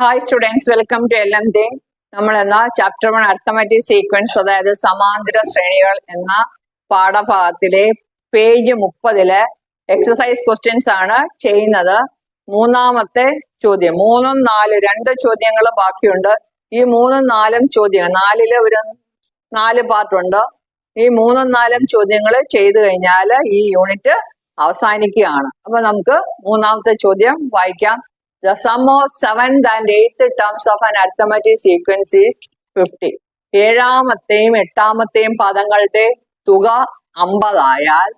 Hi students, welcome to LMD. നമ്മൾ എന്ന chapter 1 arithmetic sequence, അതായത് സമാന്തര ശ്രേണികൾ എന്ന പാഠഭാഗത്തിലെ പേജ് 30 എക്സസൈസ് ക്വസ്റ്റ്യൻസ് ആണ് ചെയ്യുന്നത്. മൂന്നാമത്തെ ചോദ്യം, 3ഉം 4 രണ്ട് ചോദ്യങ്ങൾ ബാക്കിയുണ്ട്. ഈ 3ഉം 4ഉം ചോദ്യങ്ങൾ, 4-ല് ഒരു 4 പാർട്ടുണ്ട്. ഈ 3ഉം 4ഉം ചോദ്യങ്ങൾ ചെയ്തു കഴിഞ്ഞാൽ ഈ യൂണിറ്റ് അവസാനിക്കുകയാണ്. അപ്പൊ നമുക്ക് മൂന്നാമത്തെ ചോദ്യം വായിക്കാം. The sum of 7th and 8th terms of an arithmetic sequence is 50. ഏഴാമത്തെയും എട്ടാമത്തെയും പദങ്ങളുടെ തുക 50 ആയാൽ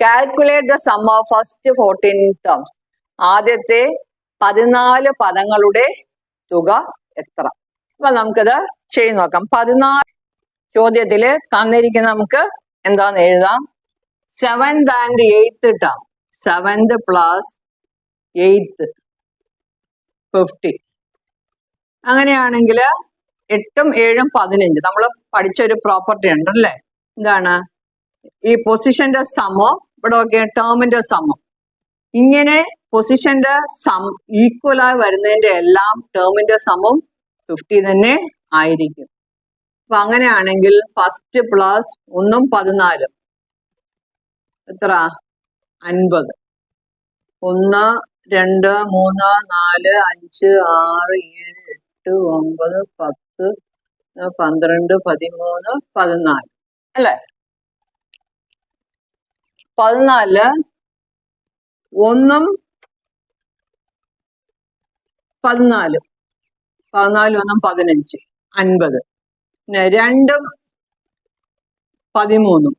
calculate the sum of first 14 terms. ആദ്യത്തെ 14 പദങ്ങളുടെ തുക എത്ര? അപ്പൊ നമുക്കിത് ചെയ്ത് നോക്കാം. 14 ചോദ്യത്തില് തന്നിരിക്കുന്ന നമുക്ക് എന്താന്ന് എഴുതാം. 7th and 8th term, 7th plus 8th 50. അങ്ങനെയാണെങ്കിൽ 8ഉം 7ഉം 15. നമ്മൾ പഠിച്ചൊരു പ്രോപ്പർട്ടി ഉണ്ട് അല്ലേ? എന്താണ് ഈ പൊസിഷന്റെ സമം, ഇവിടെ ഒക്കെ ടേമിന്റെ സമം. ഇങ്ങനെ പൊസിഷന്റെ സം ഈക്വലായി വരുന്നതിന്റെ എല്ലാം ടേമിന്റെ സമം 50 തന്നെ ആയിരിക്കും. അപ്പൊ അങ്ങനെയാണെങ്കിൽ ഫസ്റ്റ് പ്ലസ് 1ഉം 14 എത്ര? 50. 1 2 3 4 5 6 7 8 9 10 12 13 14 അല്ലേ? 14 1ഉം 14 1ഉം 15 50. പിന്നെ 2ഉം 13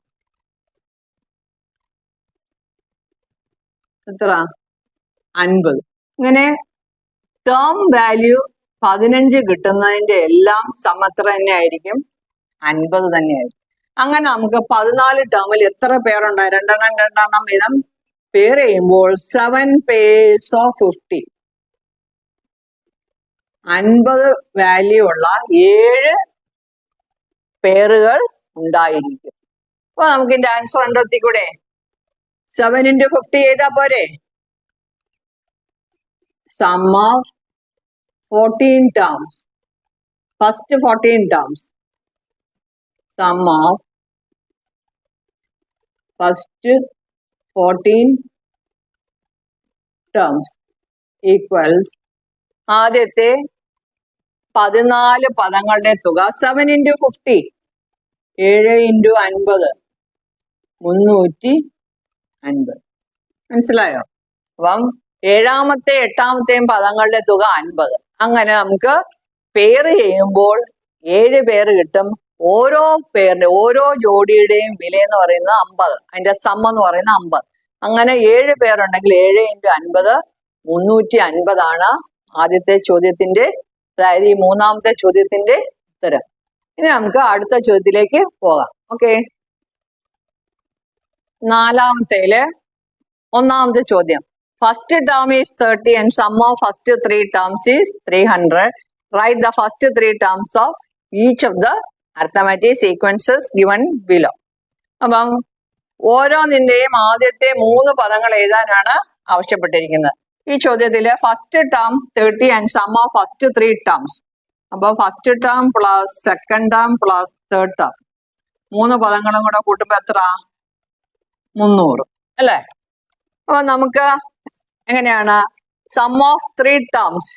എത്ര? 50. ഇങ്ങനെ ടേം വാല്യൂ 15 കിട്ടുന്നതിന്റെ എല്ലാം സമത്ര തന്നെ ആയിരിക്കും, 50 തന്നെയായിരിക്കും. അങ്ങനെ നമുക്ക് 14 ടേമിൽ എത്ര പേരുണ്ട്? രണ്ടെണ്ണം വീതം പേർ ചെയ്യുമ്പോൾ 7 pairs of 50. 50 വാല്യൂ ഉള്ള 7 പേറുകൾ ഉണ്ടായിരിക്കും. അപ്പൊ നമുക്ക് ഇതിന്റെ ആൻസർ കണ്ടെത്തിക്കൂടെ? 7 into 50 ചെയ്താ പോരെ? Sum of 14 terms, first 14 terms, sum of first 14 terms equals ആദ്യത്തെ 14 പദങ്ങളുടെ തുക 7 into 50, 7 into 50 350. മനസ്സിലായോ? അപ്പം ഏഴാമത്തെ എട്ടാമത്തെയും പദങ്ങളുടെ തുക 50. അങ്ങനെ നമുക്ക് പെയർ ചെയ്യുമ്പോൾ 7 പേര് കിട്ടും. ഓരോ പേരിന്റെ, ഓരോ ജോഡിയുടെയും വില എന്ന് പറയുന്നത് 50, അതിന്റെ സം എന്ന് പറയുന്നത് 50. അങ്ങനെ 7 പേരുണ്ടെങ്കിൽ 7 into 50 350 ആണ് ആദ്യത്തെ ചോദ്യത്തിന്റെ, അതായത് ഈ മൂന്നാമത്തെ ചോദ്യത്തിന്റെ ഉത്തരം. ഇനി നമുക്ക് അടുത്ത ചോദ്യത്തിലേക്ക് പോകാം. ഓക്കെ, നാലാമത്തേല് ഒന്നാമത്തെ ചോദ്യം. First term is 30 and sum of first 3 terms is 300. Write the first 3 terms of each of the arithmetic sequences given below. അപ്പം ഓരോന്നിന്റെയും ആദ്യത്തെ 3 പദങ്ങൾ എഴുതാനാണ് ആവശ്യപ്പെട്ടിരിക്കുന്നത്. ഈ ചോദ്യത്തില് first term 30 and sum of first 3 terms. അപ്പൊ first term plus second term plus third term, 3 പദങ്ങളും കൂടെ കൂട്ടുമ്പോ എത്ര? 300 അല്ലേ? അപ്പൊ നമുക്ക് എങ്ങനെയാണ് സം ഓഫ് 3 ടേംസ്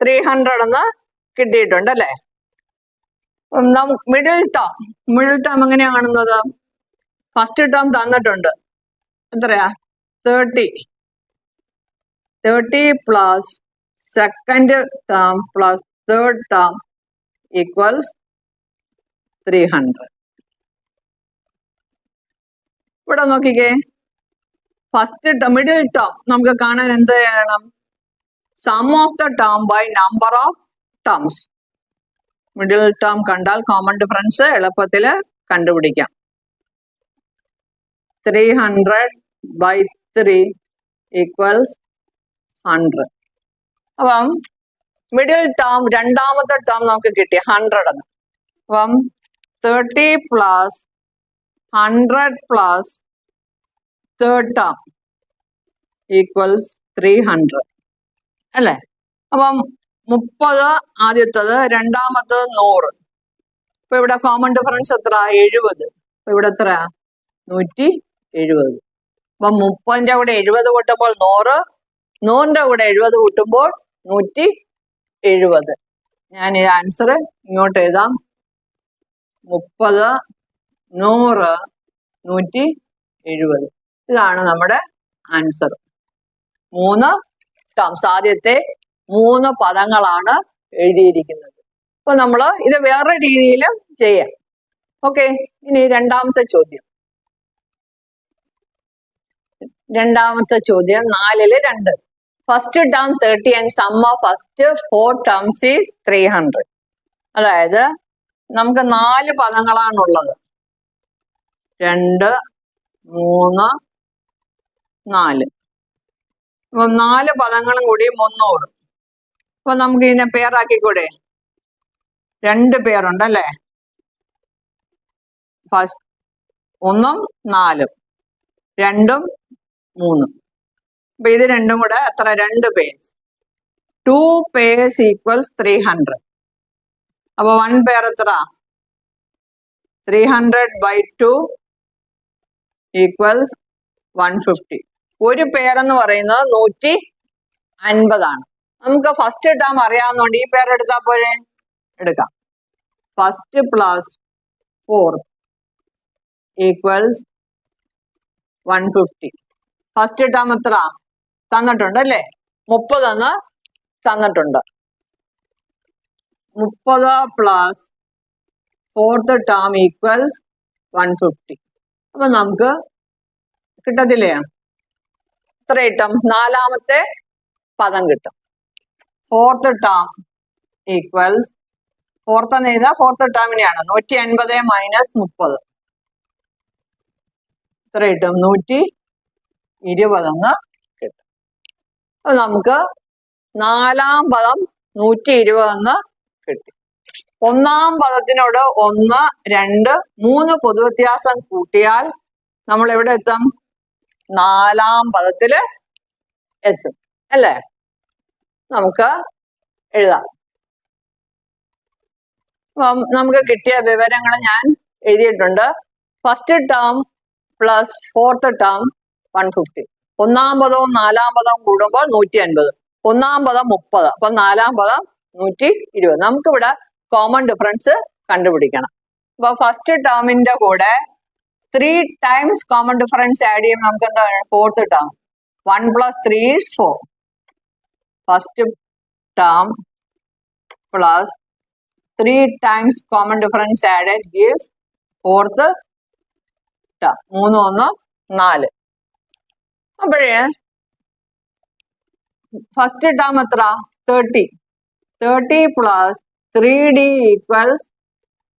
300 എന്ന് കിട്ടിയിട്ടുണ്ട് അല്ലേ? മിഡിൽ ടേം എങ്ങനെയാ കാണുന്നത്? ഫസ്റ്റ് ടേം തന്നിട്ടുണ്ട്, എത്രയാ? 30 plus second term plus third term equals 300. ഇവിടെ നോക്കിക്കേ, ഫസ്റ്റ് മിഡിൽ ടേം നമുക്ക് കാണാൻ എന്ത് ചെയ്യണം? Sum of the term by number of terms. Middle term കണ്ടാൽ കോമൺ ഡിഫറൻസ് എളുപ്പത്തിൽ കണ്ടുപിടിക്കാം. 300 by 3 ഈക്വൽസ് 100. അപ്പം മിഡിൽ ടേം, രണ്ടാമത്തെ ടേം നമുക്ക് കിട്ടി 100 എന്ന്. അപ്പം 30 plus 100 plus third term equals 300 അല്ലേ? അപ്പം 30 ആദ്യത്തത്, രണ്ടാമത്തത് 100. അപ്പൊ ഇവിടെ കോമൺ ഡിഫറൻസ് എത്ര? 70. അപ്പൊ ഇവിടെ എത്ര? 170. അപ്പൊ 30ന്റെ കൂടെ 70 കൂട്ടുമ്പോൾ 100, 100ന്റെ കൂടെ 70 കൂട്ടുമ്പോൾ 170. ഞാൻ ഈ ആൻസർ ഇങ്ങോട്ട് എഴുതാം. 30, 100, 170. ഇതാണ് നമ്മുടെ ആൻസർ. 3 ടേംസ്, ആദ്യത്തെ 3 പദങ്ങളാണ് എഴുതിയിരിക്കുന്നത്. അപ്പൊ നമ്മള് ഇത് വേറെ രീതിയിലും ചെയ്യാം. ഓക്കെ, ഇനി രണ്ടാമത്തെ ചോദ്യം. രണ്ടാമത്തെ ചോദ്യം 4-ല് 2. First term 30 and sum of first 4 terms is 300. അതായത് നമുക്ക് 4 പദങ്ങളാണുള്ളത്. 2, 3, 4. അപ്പൊ 4 പദങ്ങളും കൂടി 300. അപ്പൊ നമുക്ക് ഇതിനെ പേരാക്കിക്കൂടെ? 2 പേരുണ്ടല്ലേ? ഫസ്റ്റ് 1ഉം 4ഉം, 2ഉം 3ഉം. അപ്പൊ ഇത് രണ്ടും കൂടെ എത്ര? 2 പേഴ്സ്. 2 purse equals 300. അപ്പൊ 1 പേർ എത്ര? 300/2 ഈക്വൽസ് 150. ഒരു പേരെന്ന് പറയുന്നത് 150 നമുക്ക് ഫസ്റ്റ് ടേം അറിയാവുന്നതുകൊണ്ട് ഈ പേർ എടുത്താൽ പോരെ? എടുക്കാം. First plus 4 equals 150. First term എത്ര തന്നിട്ടുണ്ട് അല്ലേ? 30 എന്ന് തന്നിട്ടുണ്ട്. 30 പ്ലസ് 4th ടേം ഈക്വൽസ് 150. അപ്പൊ നമുക്ക് കിട്ടത്തില്ലേ? എത്ര കിട്ടും? 4ാമത്തെ പദം കിട്ടും. 4th ടേം ഈക്വൽസ്, 4th എന്ന് എഴുതാ, 4th ടേമിനെയാണ് 150 മൈനസ് 30. എത്ര കിട്ടും? 120 എന്ന് കിട്ടും. അപ്പൊ നമുക്ക് 4ാം പദം 120 എന്ന് കിട്ടി. 1ാം പദത്തിനോട് 1, 2, 3 പൊതുവ്യത്യാസം കൂട്ടിയാൽ നമ്മൾ എവിടെ എത്തും? 4ാം പദത്തില് എത്തും അല്ലേ? നമുക്ക് എഴുതാം. നമുക്ക് കിട്ടിയ വിവരങ്ങൾ ഞാൻ എഴുതിയിട്ടുണ്ട്. First term plus 4th term 150. 1ാം പദവും 4ാം പദവും കൂടുമ്പോൾ 150. 1ാം പദം 30. അപ്പൊ 4ാം പദം 120. നമുക്കിവിടെ കോമൺ ഡിഫറൻസ് കണ്ടുപിടിക്കണം. അപ്പൊ ഫസ്റ്റ് ടേമിന്റെ കൂടെ 3 ടൈംസ് കോമൺ ഡിഫറൻസ് ആഡ് ചെയ്യുമ്പോൾ നമുക്ക് എന്താ? 4th term. 1 + 3 is 4. First term plus 3 times common difference added gives 4th term. 3, 1, 4. അപ്പോഴേ ഫസ്റ്റ് ടേം എത്ര? 30. 30 പ്ലസ് 3d ഈക്വൽസ്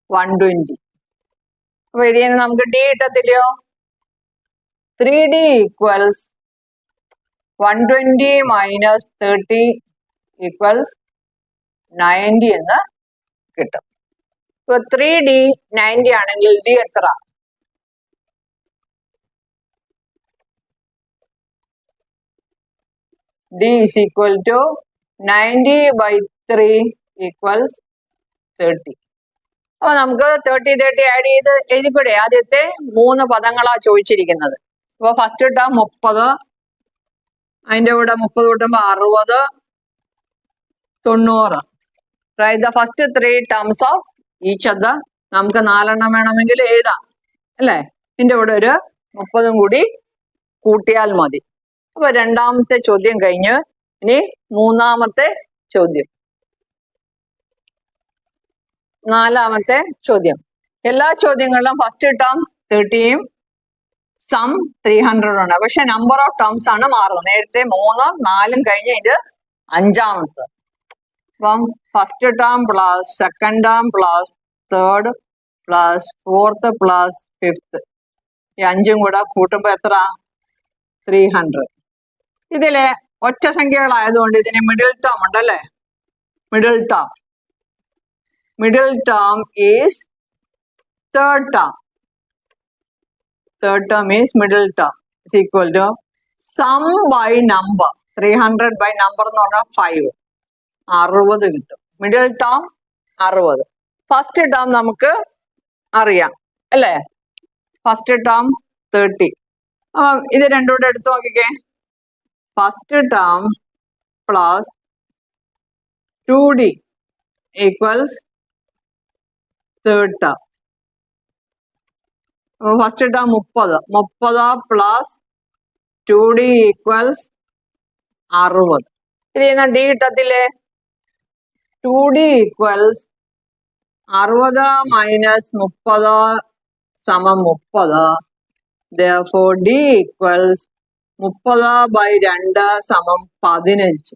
120. അപ്പൊ ഇതിൽ നിന്ന് നമുക്ക് d കിട്ടത്തില്ലയോ? 3d equals 120 minus 30 equals 90 എന്ന് കിട്ടും. ഇപ്പൊ 3d 90 ആണെങ്കിൽ d എത്ര? d is equal to 90/3 equals 30. അപ്പൊ നമുക്ക് 30 ആഡ് ചെയ്ത് എഴുതിക്കൂടെ? ആദ്യത്തെ 3 പദങ്ങളാ ചോദിച്ചിരിക്കുന്നത്. അപ്പൊ ഫസ്റ്റ് ടേം 30, അതിന്റെ കൂടെ 30 കൂട്ടുമ്പോ 60, 90. Write the first 3 terms of each other. നമുക്ക് 4 വേണമെങ്കിൽ എഴുതാം അല്ലേ? ഇതിന്റെ കൂടെ ഒരു 30 കൂടി കൂട്ടിയാൽ മതി. അപ്പൊ രണ്ടാമത്തെ ചോദ്യം കഴിഞ്ഞ് ഇനി 3ാമത്തെ ചോദ്യം. 4ാമത്തെ ചോദ്യം. എല്ലാ ചോദ്യങ്ങളിലും ഫസ്റ്റ് ടേം 30യും സം 300 ആണ്. പക്ഷെ നമ്പർ ഓഫ് ടേംസ് ആണ് മാറുന്നത്. നേരത്തെ 3, 4 കഴിഞ്ഞ് ഇത് 5ാമത്തെ. അപ്പം first term plus second term plus third plus 4th plus 5th. ഈ 5ഉം കൂടെ കൂട്ടുമ്പോ എത്ര? 300. ഇതിലെ ഒറ്റ സംഖ്യകളായതുകൊണ്ട് ഇതിന് മിഡിൽ ടേം ഉണ്ടല്ലേ? Middle term. Middle term is third term. Third term is middle term. Is equal to sum by number. 300 by number എന്ന് പറഞ്ഞാൽ 5. 60 കിട്ടും. Middle term 60. ഫസ്റ്റ് ടേം നമുക്ക് അറിയാം അല്ലേ? First term 30. ഇത് രണ്ടും കൂടെ എടുത്തു നോക്കിക്കേ. First term plus 2D equals third term. അപ്പൊ first term 30 plus 2D equals 60. ഇത് ചെയ്യുന്ന ഡി കിട്ടത്തില്ലേ? 2D ഈക്വൽസ് 60 മൈനസ് 30 സമം 30. Therefore D ഈക്വൽസ് 30/2 സമം 15.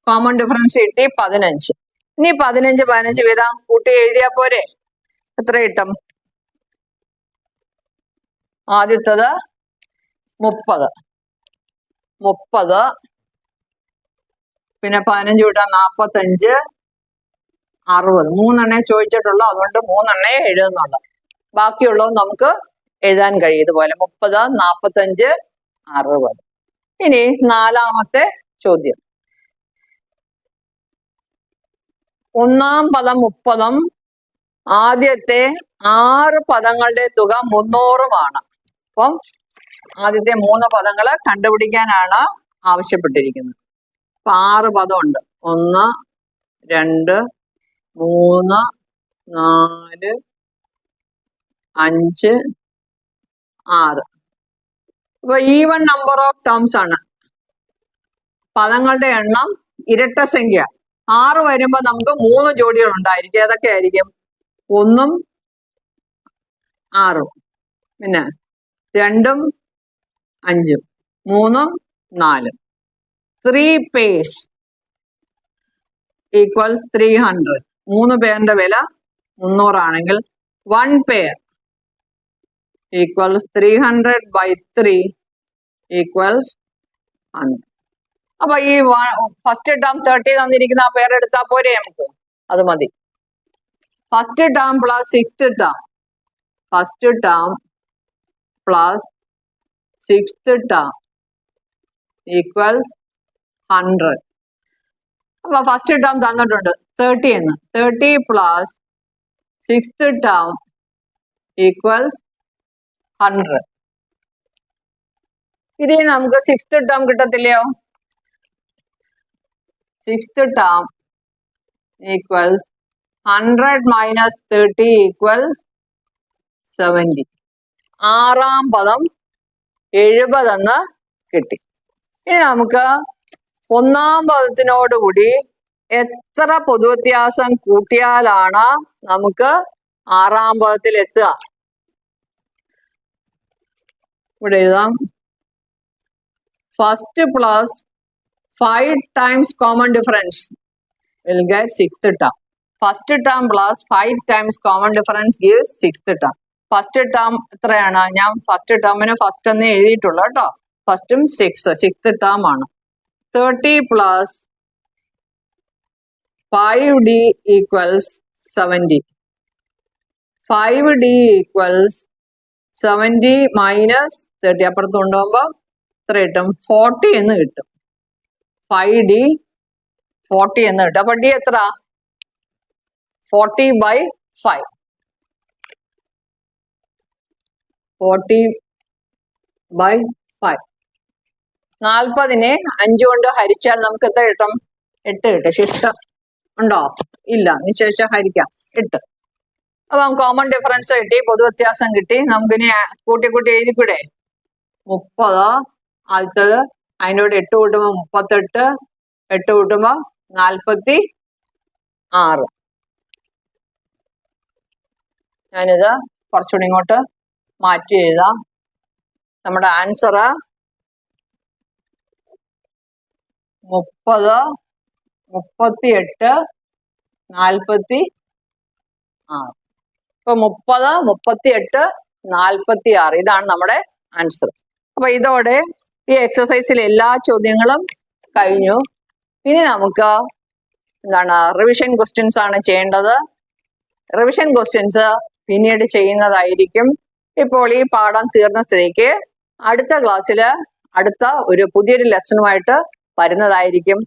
കോമൺ ഡിഫറൻസ് കിട്ടി 15. ഇനി 15 വീതം കൂട്ടി എഴുതിയാ പോരെ? എത്ര കിട്ടും? ആദ്യത്തത് 30, പിന്നെ 15 കൂട്ടാൻ 45, 60. 3 എണ്ണേ ചോദിച്ചിട്ടുള്ളൂ, അതുകൊണ്ട് 3 എണ്ണേ എഴുതുന്നുള്ളൂ. ബാക്കിയുള്ളത് നമുക്ക് എഴുതാൻ കഴിയും ഇതുപോലെ 30, 45, 60. ഇനി നാലാമത്തെ ചോദ്യം. ഒന്നാം പദം 30 ആദ്യത്തെ 6 പദങ്ങളുടെ തുക 300 അപ്പം ആദ്യത്തെ 3 പദങ്ങള് കണ്ടുപിടിക്കാനാണ് ആവശ്യപ്പെട്ടിരിക്കുന്നത്. അപ്പൊ 6 പദമുണ്ട്. 1, 2, 3, 4, 5, 6. അപ്പൊ ഈവൻ നമ്പർ ഓഫ് ടേംസ് ആണ്. പദങ്ങളുടെ എണ്ണം ഇരട്ട സംഖ്യ. 6 വരുമ്പോ നമുക്ക് 3 ജോഡികൾ ഉണ്ടായിരിക്കും. ഏതൊക്കെ ആയിരിക്കും? 1, 6, പിന്നെ 2, 5, 3, 4. 3 pairs ഈക്വൽസ് 300. 3 പേരിന്റെ വില 300 ആണെങ്കിൽ 1 pair ഈക്വൽസ് 300/3 ഈക്വൽസ് 100. അപ്പൊ ഈ ഫസ്റ്റ് ടേം 30 തന്നിരിക്കുന്ന ആ പേര് എടുത്താ പോരെ നമുക്ക്? അത് മതി. First term plus sixth term. First term plus sixth term equals 100. അപ്പൊ ഫസ്റ്റ് ടേം തന്നിട്ടുണ്ട് 30 എന്ന്. 30 പ്ലസ് സിക്സ്ത് ടേം ഈക്വൽസ് 100. ഇനി നമുക്ക് സിക്സ്ത് ടേം കിട്ടത്തില്ലയോ? Sixth term equals 100 minus 30 equals 70. ആറാം പദം 70 എന്ന് കിട്ടി. ഇനി നമുക്ക് ഒന്നാം പദത്തിനോടുകൂടി എത്ര പൊതുവ്യത്യാസം കൂട്ടിയാലാണ് നമുക്ക് ആറാം പദത്തിൽ എത്തുക? ഇവിടെ എഴുതാം. First plus 5 times common difference will get sixth term. First term plus 5 times common difference gives sixth term. First term എത്രയാണ്? ഞാൻ ഫസ്റ്റ് ടേമിന് ഫസ്റ്റ് എന്നേ എഴുതിയിട്ടുള്ളൂ കേട്ടോ. ഫസ്റ്റും 6, സിക്സ്ത് ടേം ആണ്. 30 plus 5D equals 70. 5D equals 70 minus 30. അപ്പുറത്ത് കൊണ്ടുപോകുമ്പോൾ എത്ര കിട്ടും? 40 എന്ന് കിട്ടും. 5D 40 എന്ന് കിട്ടും. അപ്പൊ D എത്ര? 40/5. 40/5. 40നെ 5 കൊണ്ട് ഹരിച്ചാൽ നമുക്ക് എത്ര കിട്ടും? 8 കിട്ടും. ശിഷ്ടം ഉണ്ടോ? ഇല്ല. നിശേഷം ഹരിക്കാം 8. അപ്പൊ കോമൺ ഡിഫറൻസ് കിട്ടി, പൊതുവ്യത്യാസം കിട്ടി. നമുക്കിനി കൂട്ടി എഴുതിക്കൂടെ? 30 ആദ്യത്തത്, അതിനോട് 8 കൂട്ടുമ്പോ 38, 8 കൂട്ടുമ്പോ 46. ഞാനിത് കുറച്ചുകൂടി ഇങ്ങോട്ട് മാറ്റി എഴുതാം. നമ്മുടെ ആൻസർ 30, 38, 46. ഇപ്പൊ 30, 38, 46 ഇതാണ് നമ്മുടെ ആൻസർ. അപ്പൊ ഇതോടെ ഈ എക്സസൈസിൽ എല്ലാ ചോദ്യങ്ങളും കഴിഞ്ഞു. ഇനി നമുക്ക് എന്താണ്, റിവിഷൻ ക്വസ്റ്റ്യൻസ് ആണ് ചെയ്യേണ്ടത്. റിവിഷൻ ക്വസ്റ്റ്യൻസ് പിന്നീട് ചെയ്യുന്നതായിരിക്കും. ഇപ്പോൾ ഈ പാഠം തീർന്ന സ്ഥിതിക്ക് അടുത്ത ക്ലാസ്സിൽ അടുത്ത ഒരു പുതിയൊരു ലെസണുമായിട്ട് വരുന്നതായിരിക്കും.